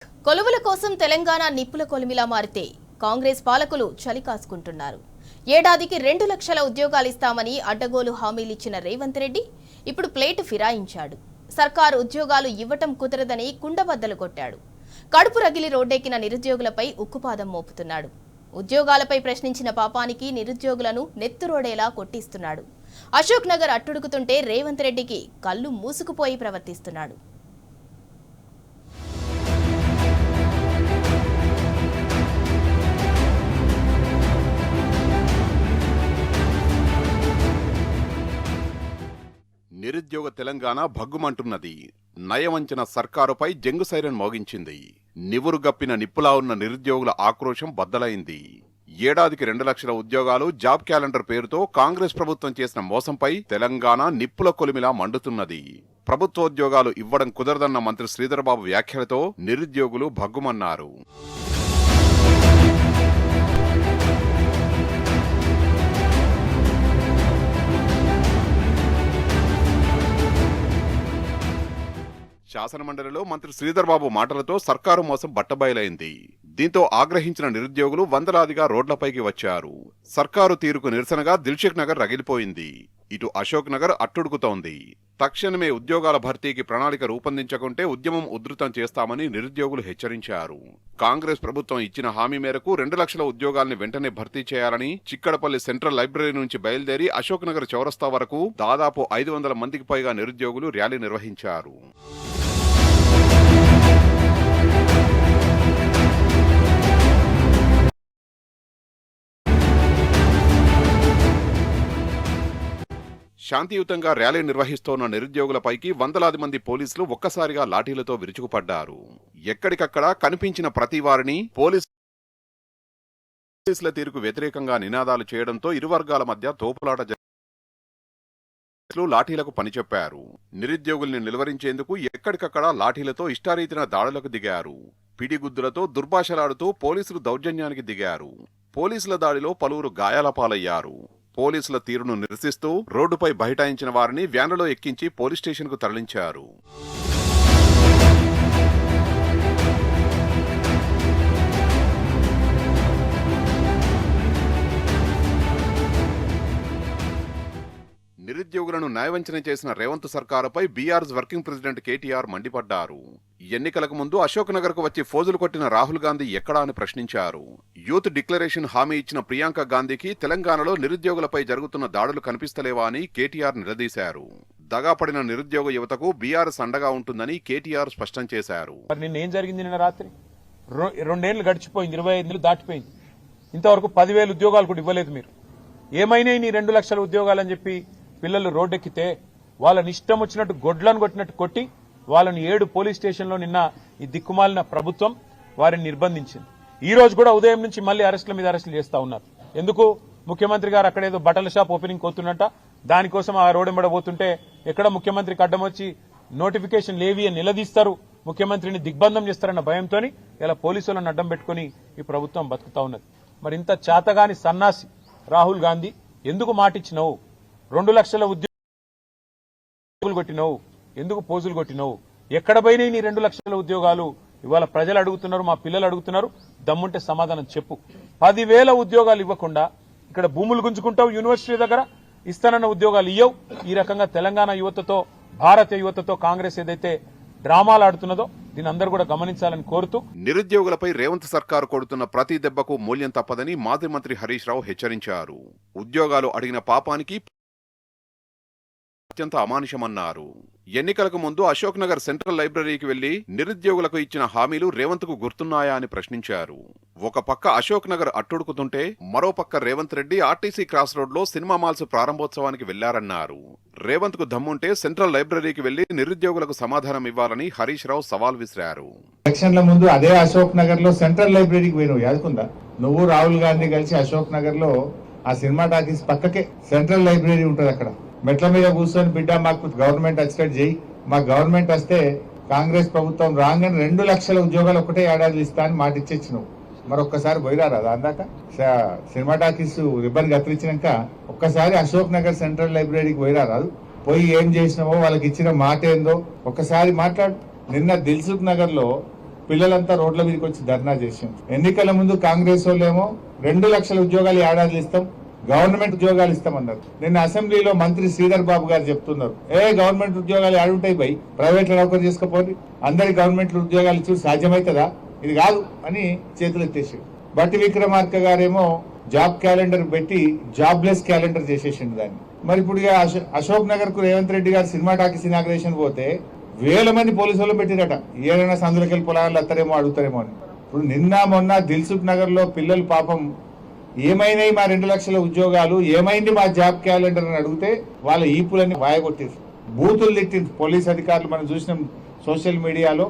కొలువుల కోసం తెలంగాణ నిప్పుల కొలిమిలా మారితే కాంగ్రెస్ పాలకులు చలి కాసుకుంటున్నారు. ఏడాదికి 2 లక్షల ఉద్యోగాలు ఇస్తామని అడ్డగోలు హామీలిచ్చిన రేవంత్ రెడ్డి ఇప్పుడు ప్లేట్ ఫిరాయించాడు. సర్కారు ఉద్యోగాలు ఇవ్వటం కుదరదని కుండబద్దలు కొట్టాడు. కడుపు రగిలి రోడ్డెక్కిన నిరుద్యోగులపై ఉక్కుపాదం మోపుతున్నాడు. ఉద్యోగాలపై ప్రశ్నించిన పాపానికి నిరుద్యోగులను నెత్తురోడేలా కొట్టిస్తున్నాడు. అశోక్ నగర్ అట్టుడుకుతుంటే రేవంత్ రెడ్డికి కళ్ళు మూసుకుపోయి ప్రవర్తిస్తున్నాడు. నిరుద్యోగ తెలంగాణ భగ్గుమంటున్నది. నయవంచన సర్కారుపై జంగు సైరన్ మోగించింది. నివురుగప్పిన నిప్పులా ఉన్న నిరుద్యోగుల ఆక్రోశం బద్దలైంది. ఏడాదికి 2 లక్షల ఉద్యోగాలు జాబ్ క్యాలెండర్ పేరుతో కాంగ్రెస్ ప్రభుత్వం చేసిన మోసంపై తెలంగాణ నిప్పుల కొలిమిలా మండుతున్నది. ప్రభుత్వోద్యోగాలు ఇవ్వడం కుదరదన్న మంత్రి శ్రీధర్బాబు వ్యాఖ్యలతో నిరుద్యోగులు భగ్గుమన్నారు. శాసనమండలిలో మంత్రి శ్రీధర్బాబు మాటలతో సర్కారు మోసం బట్టబయలైంది. దీంతో ఆగ్రహించిన నిరుద్యోగులు వందలాదిగా రోడ్లపైకి వచ్చారు. సర్కారు తీరుకు నిరసనగా దిల్షుక్ నగర్ రగిలిపోయింది. ఇటు అశోక్ నగర్ అట్టుడుకుతోంది. తక్షణమే ఉద్యోగాల భర్తీకి ప్రణాళిక రూపొందించకుంటే ఉద్యమం ఉధృతం చేస్తామని నిరుద్యోగులు హెచ్చరించారు. కాంగ్రెస్ ప్రభుత్వం ఇచ్చిన హామీ మేరకు 2 లక్షల ఉద్యోగాల్ని వెంటనే భర్తీ చేయాలని చిక్కడపల్లి సెంట్రల్ లైబ్రరీ నుంచి బయలుదేరి అశోక్ నగర్ చౌరస్తా వరకు దాదాపు 500 మందికి పైగా నిరుద్యోగులు ర్యాలీ నిర్వహించారు. శాంతియుతంగా ర్యాలీ నిర్వహిస్తోన్న నిరుద్యోగులపైకి వందలాది మంది పోలీసులు ఒక్కసారిగా లాఠీలతో విరుచుకుపడ్డారు. ఎక్కడికక్కడ కనిపించిన ప్రతి వారిని పోలీసుల తీరుకు వ్యతిరేకంగా నినాదాలు చేయడంతో ఇరు వర్గాల మధ్య తోపులాట లాఠీలకు పనిచెప్పారు. నిరుద్యోగుల్ని నిలువరించేందుకు ఎక్కడికక్కడ లాఠీలతో ఇష్టారీతిన దాడులకు దిగారు. పిడిగుద్దులతో దుర్భాషలాడుతూ పోలీసులు దౌర్జన్యానికి దిగారు. పోలీసుల దాడిలో పలువురు గాయాల పాలయ్యారు. పోలీసుల తీరును నిరసిస్తూ రోడ్డుపై బైఠాయించిన వారిని వ్యాన్లలో ఎక్కించి పోలీస్ స్టేషన్కు తరలించారు. నిరుద్యోగులను న్యాయవంచన చేసిన రేవంత్ సర్కారుపై బీఆర్ఎస్ వర్కింగ్ ప్రెసిడెంట్ కేటీఆర్ మండిపడ్డారు. ఎన్నికలకు ముందు అశోక్ నగర్ కు వచ్చి ఫోజులు కొట్టిన రాహుల్ గాంధీ ఎక్కడా అని ప్రశ్నించారు. యూత్ డిక్లరేషన్ హామీ ఇచ్చిన ప్రియాంక గాంధీకి తెలంగాణలో నిరుద్యోగులపై జరుగుతున్న దాడులు కనిపిస్తలేవా అని కేటీఆర్ నిలదీశారు. దగాపడిన నిరుద్యోగ యువతకు బీఆర్ఎస్ అండగా ఉంటుందని కేటీఆర్ స్పష్టం చేశారు. నిన్న జరిగింది? నిన్న రాత్రి 2 ఏళ్లు గడిచిపోయింది, 25 ఏళ్లు దాటిపోయింది. ఇంతవరకు 10,000 ఉద్యోగాలు కూడా ఇవ్వలేదు. మీరు ఏమైనా నీ 2 లక్షల ఉద్యోగాలని చెప్పి పిల్లలు రోడ్డెక్కితే వాళ్ళని ఇష్టం వచ్చినట్టు గొడ్లను కొట్టినట్టు కొట్టి వాళ్ళని 7 పోలీస్ స్టేషన్లో నిన్న ఈ దిక్కుమాలిన ప్రభుత్వం వారిని నిర్బంధించింది. ఈ రోజు కూడా ఉదయం నుంచి మళ్లీ అరెస్టుల మీద అరెస్టులు చేస్తా ఉన్నారు. ఎందుకు? ముఖ్యమంత్రి గారు అక్కడేదో బట్టల షాప్ ఓపెనింగ్ కోతున్నట్ట, దానికోసం ఆ రోడ్డెంబడబోతుంటే ఎక్కడ ముఖ్యమంత్రికి అడ్డం వచ్చి నోటిఫికేషన్ లేవి అని నిలదీస్తారు, ముఖ్యమంత్రిని దిగ్బంధం చేస్తారన్న భయంతో ఇలా పోలీసులను అడ్డం పెట్టుకుని ఈ ప్రభుత్వం బతుకుతా ఉన్నది. మరి ఇంత చాతగాని సన్నాసి రాహుల్ గాంధీ ఎందుకు మాటిచ్చినవు? 2 లక్షల ఉద్యోగాలు కొట్టినవు, ఎందుకు పోజులు కొట్టినవు? ఎక్కడ పోయినాయి నీ 2 లక్షల ఉద్యోగాలు? ఇవాళ ప్రజలు అడుగుతున్నారు, మా పిల్లలు అడుగుతున్నారు. దమ్ముంటే సమాధానం చెప్పు. 10,000 ఉద్యోగాలు ఇవ్వకుండా ఇక్కడ భూములు గుంజుకుంటావు, యూనివర్సిటీ దగ్గర ఇస్తానన్న ఉద్యోగాలు ఇయ్యవు. ఈ రకంగా తెలంగాణ యువతతో, భారతీయ యువతతో కాంగ్రెస్ ఏదైతే డ్రామాలు ఆడుతున్నదో దీని అందరూ కూడా గమనించాలని కోరుతూ, నిరుద్యోగులపై రేవంత్ సర్కారు కొడుతున్న ప్రతి దెబ్బకు మూల్యం తప్పదని మాజీ మంత్రి హరీష్ రావు హెచ్చరించారు. ఉద్యోగాలు అడిగిన పాపానికి అత్యంత అమానుషమన్నారు. ఎన్నికలకు ముందు అశోక్ నగర్ సెంట్రల్ లైబ్రరీకి వెళ్లి నిరుద్యోగులకు ఇచ్చిన హామీలు రేవంత్ కు గుర్తున్నాయా అని ప్రశ్నించారు. ఒక పక్క అశోక్ నగర్ అట్టుడుకుతుంటే మరోపక్క Revanth Reddy RTC cross road లో సినిమా మాల్స్ ప్రారంభోత్సవానికి వెళ్లారన్నారు. రేవంత్ కు దమ్ముంటే సెంట్రల్ లైబ్రరీకి వెళ్లి నిరుద్యోగులకు సమాధానం ఇవ్వాలని హరీష్ రావు సవాల్ విసిరారు. ఎలక్షన్ల ముందు అదే అశోక్ నగర్ లో సెంట్రల్ లైబ్రరీకి పోయినావు, యాదుకుందా? నువ్వు రాహుల్ గాంధీ కలిసి అశోక్ నగర్ లో ఆ సినిమా టాకీస్ పక్కకే సెంట్రల్ లైబ్రరీ ఉంటుంది. అక్కడ మెట్ల మీద కూర్చొని, బిడ్డ మాకు గవర్నమెంట్ వచ్చినట్టు చేయి, మా గవర్నమెంట్ వస్తే కాంగ్రెస్ ప్రభుత్వం రాగానే 2 లక్షల ఉద్యోగాలు ఒకటే ఏడాది ఇస్తా అని మాట ఇచ్చేచ్చినావు. మరొక్కసారి పోయిరారా అందాక సినిమా టాకీస్ రిబ్బన్ కత్తిరించినాక ఒక్కసారి అశోక్ నగర్ సెంట్రల్ లైబ్రరీకి పోయిరారాదు? పోయి ఏం చేసినావో, వాళ్ళకి ఇచ్చిన మాట ఏందో ఒక్కసారి మాట్లాడు. నిన్న దిల్సుఖ్ నగర్ లో పిల్లలంతా రోడ్ల మీదకి వచ్చి ధర్నా చేసాం. ఎన్నికల ముందు కాంగ్రెస్ వాళ్ళేమో 2 లక్షల ఉద్యోగాలు ఏడాదిలో ఇస్తాం, గవర్నమెంట్ ఉద్యోగాలు ఇస్తామన్నారు. నిన్న అసెంబ్లీలో మంత్రి శ్రీధర్ బాబు గారు చెప్తున్నారు, గవర్నమెంట్ ఉద్యోగాలు ఏడుంటాయి భయ్, ప్రైవేట్ లో నౌకరు చేసుకోపోయి అందరికి గవర్నమెంట్ ఉద్యోగాలు ఇచ్చి సాధ్యమవుతుందా, ఇది కాదు అని చేతులు ఎత్తేసాడు. బట్టి విక్రమార్క గారేమో జాబ్ క్యాలెండర్ పెట్టి జాబ్లెస్ క్యాలెండర్ చేసేసిండు దాన్ని. మరి ఇప్పుడు అశోక్ నగర్ కు రేవంత్ రెడ్డి గారు సినిమా టాకీస్ ఇనాగ్రేషన్ పోతే 1000 మంది పోలీసు వాళ్ళు పెట్టిరట, ఏదైనా సందులకెళ్ళి పొలాలు అత్తారేమో అడుగుతారేమో అని. ఇప్పుడు నిన్న మొన్న దిల్సుఖ్ నగర్ లో పిల్లలు పాపం ఏమైనాయి మా 2 లక్షల ఉద్యోగాలు, ఏమైంది మా జాబ్ క్యాలెండర్ అని అడిగితే వాళ్ళ ఈపులన్నీ వాయగొట్టేసి బూతులు తిట్టింది పోలీస్ అధికారులు. మనం చూసినాం సోషల్ మీడియాలో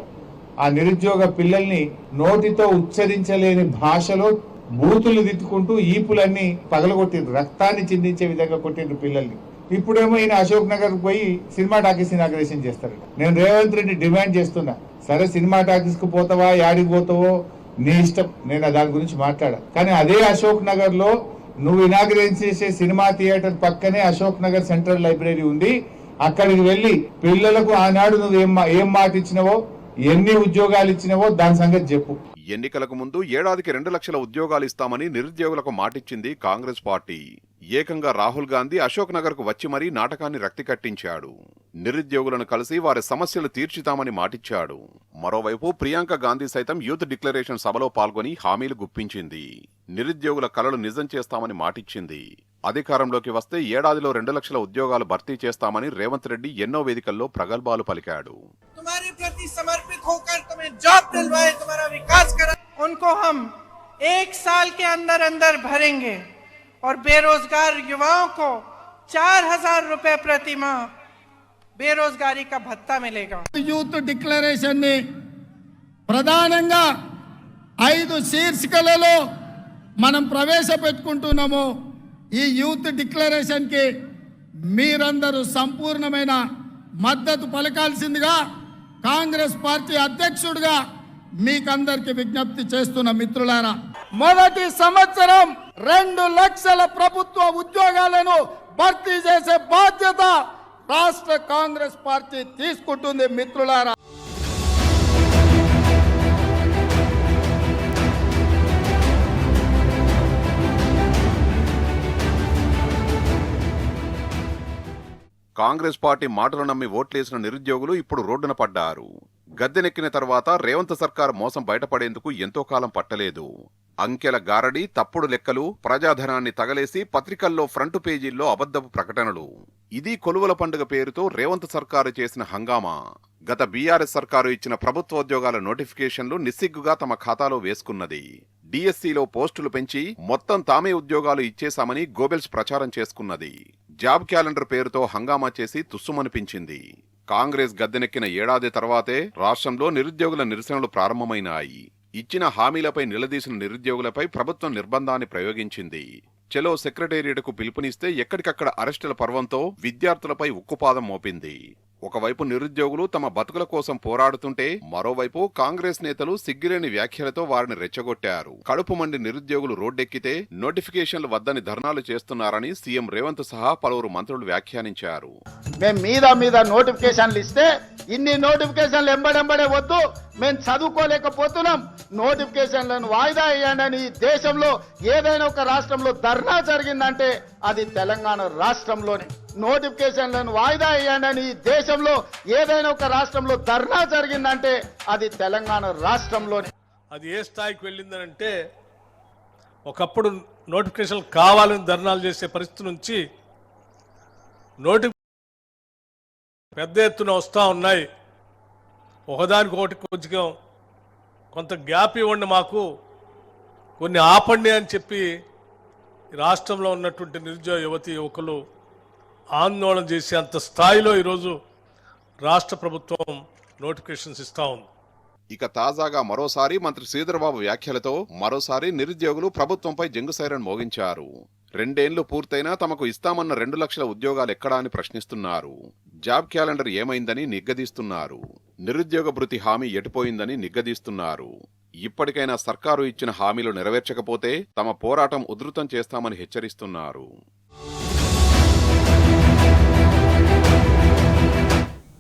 ఆ నిరుద్యోగ పిల్లల్ని నోటితో ఉచ్చరించలేని భాషలో బూతులు తిట్టుకుంటూ ఈపులన్నీ పగలగొట్టిండ్రు, రక్తాన్ని చిందించే విధంగా కొట్టిండ్రు పిల్లల్ని. ఇప్పుడేమో ఈయన అశోక్ నగర్ పోయి సినిమా టాకీస్ ఇనాగ్రేషన్ చేస్తారు. నేను రేవంత్ రెడ్డి డిమాండ్ చేస్తున్నా, సరే సినిమా టాకీస్ కు పోతావా, యాడికి పోతావో నీ ఇష్టం, నేను దాని గురించి మాట్లాడా. కానీ అదే అశోక్ నగర్ లో నువ్వు ఇనాగ్రేషన్ చేసే సినిమా థియేటర్ పక్కనే అశోక్ నగర్ సెంట్రల్ లైబ్రరీ ఉంది. అక్కడికి వెళ్లి పిల్లలకు ఆనాడు నువ్వు ఏం మాట ఇచ్చినవో, ఎన్ని ఉద్యోగాలు ఇచ్చినవో దాని సంగతి చెప్పు. ఎన్నికలకు ముందు ఏడాదికి 2 లక్షల ఉద్యోగాలు ఇస్తామని నిరుద్యోగులకు మాటిచ్చింది కాంగ్రెస్ పార్టీ. ఏకంగా రాహుల్ గాంధీ అశోక్ నగర్ కు వచ్చి మరీ నాటకాన్ని రక్తి కట్టించాడు. నిరుద్యోగులను కలిసి వారి సమస్యలు తీర్చుతామని మాటిచ్చాడు. మరోవైపు ప్రియాంక గాంధీ సైతం యూత్ డిక్లరేషన్ సభలో పాల్గొని హామీలు గుప్పించింది. నిరుద్యోగుల కలలు నిజం చేస్తామని మాటిచ్చింది. అధికారంలోకి వస్తే ఏడాదిలో 2 లక్షల ఉద్యోగాలు భర్తీ చేస్తామని రేవంత్ రెడ్డి ఎన్నో వేదికల్లో ప్రగల్భాలు పలికాడు. तुम्हारे प्रति समर्पित होकर तुम्हें जॉब दिलवाए, तुम्हारा विकास करा, उनको हम 1 साल के अंदर अंदर भरेंगे और बेरोजगार युवाओं को 4000 रुपए प्रति माह बेरोजगारी का भत्ता मिलेगा. యూత్ డిక్లరేషన్ ని ప్రధానంగా 5 శీర్షికలలో మనం ప్రవేశపెట్టుకుంటున్నాము. ఈ యూత్ డిక్లరేషన్ కి మీరందరూ సంపూర్ణమైన మద్దతు పలకాల్సిందిగా కాంగ్రెస్ పార్టీ అధ్యక్షుడిగా మీకందరికి విజ్ఞప్తి చేస్తున్న మిత్రులారా, మొదటి సంవత్సరం 2 లక్షల ప్రభుత్వ ఉద్యోగాలను భర్తీ చేసే బాధ్యత రాష్ట్ర కాంగ్రెస్ పార్టీ తీసుకుంటుంది. మిత్రులారా, కాంగ్రెస్ పార్టీ మాటలు నమ్మి ఓట్లేసిన నిరుద్యోగులు ఇప్పుడు రోడ్డున పడ్డారు. గద్దెనెక్కిన తర్వాత రేవంత్ సర్కార్ మోసం బయటపడేందుకు ఎంతో కాలం పట్టలేదు. అంకెల గారడి, తప్పుడు లెక్కలు, ప్రజాధనాన్ని తగలేసి పత్రికల్లో ఫ్రంట్ పేజీల్లో అబద్ధపు ప్రకటనలు, ఇది కొలువుల పండుగ పేరుతో రేవంత్ సర్కారు చేసిన హంగామా. గత బీఆర్ఎస్ సర్కారు ఇచ్చిన ప్రభుత్వోద్యోగాల నోటిఫికేషన్లు నిస్సిగ్గుగా తమ ఖాతాలో వేసుకున్నది. డిఎస్సిలో పోస్టులు పెంచి మొత్తం తామే ఉద్యోగాలు ఇచ్చేశామని గోబెల్స్ ప్రచారం చేసుకున్నది. జాబ్ క్యాలెండర్ పేరుతో హంగామా చేసి తుస్సుమనిపించింది. కాంగ్రెస్ గద్దెనెక్కిన ఏడాది తర్వాతే రాష్ట్రంలో నిరుద్యోగుల నిరసనలు ప్రారంభమైనాయి. ఇచ్చిన హామీలపై నిలదీసిన నిరుద్యోగులపై ప్రభుత్వం నిర్బంధాన్ని ప్రయోగించింది. చెలో సెక్రటేరియట్కు పిలుపునిస్తే ఎక్కడికక్కడ అరెస్టుల పర్వంతో విద్యార్థులపై ఉక్కుపాదం మోపింది. ఒకవైపు నిరుద్యోగులు తమ బతుకుల కోసం పోరాడుతుంటే మరోవైపు కాంగ్రెస్ నేతలు సిగ్గులేని వ్యాఖ్యలతో వారిని రెచ్చగొట్టారు. కడుపు మండి నిరుద్యోగులు రోడ్డెక్కితే నోటిఫికేషన్లు వద్దని ధర్నాలు చేస్తున్నారని సీఎం రేవంత్ సహా పలువురు మంత్రులు వ్యాఖ్యానించారు. మేము మీద నోటిఫికేషన్లు ఇస్తే ఇన్ని నోటిఫికేషన్లు ఎంబడెంబడే వద్దు, మేము చదువుకోలేకపోతున్నాం, నోటిఫికేషన్లను వాయిదా వేయండి. దేశంలో ఏదైనా ఒక రాష్ట్రంలో ధర్నా జరిగిందంటే అది తెలంగాణ రాష్ట్రంలోనే. నోటిఫికేషన్లను వాయిదా వేయండి. దేశంలో ఏదైనా ఒక రాష్ట్రంలో ధర్నా జరిగిందంటే అది తెలంగాణ రాష్ట్రంలోనే. అది ఏ స్థాయికి వెళ్ళిందనంటే, ఒకప్పుడు నోటిఫికేషన్ కావాలని ధర్నాలు చేసే పరిస్థితి నుంచి పెద్ద ఎత్తున వస్తూ ఉన్నాయి. ఒకదానికి ఒకటి కొంత గ్యాప్ ఇవ్వండి, మాకు కొన్ని ఆపండి అని చెప్పి రాష్ట్రంలో ఉన్నటువంటి నిరుద్యోగ యువతి యువకులు ఆందోళన చేసే అంత స్థాయిలో ఈరోజు రాష్ట్ర ప్రభుత్వం నోటిఫికేషన్స్ ఇస్తా ఉంది. ఇక తాజాగా మరోసారి మంత్రి శ్రీధర్బాబు వ్యాఖ్యలతో మరోసారి నిరుద్యోగులు ప్రభుత్వంపై జంగు సైరన్ మోగించారు. 2 ఏళ్లు పూర్తయినా తమకు ఇస్తామన్న 2 లక్షల ఉద్యోగాలు ఎక్కడా అని ప్రశ్నిస్తున్నారు. జాబ్ క్యాలెండర్ ఏమైందని నిగ్గదీస్తున్నారు. నిరుద్యోగ భృతి హామీ ఎటుపోయిందని నిగ్గదీస్తున్నారు. ఇప్పటికైనా సర్కారు ఇచ్చిన హామీలు నెరవేర్చకపోతే తమ పోరాటం ఉధృతం చేస్తామని హెచ్చరిస్తున్నారు.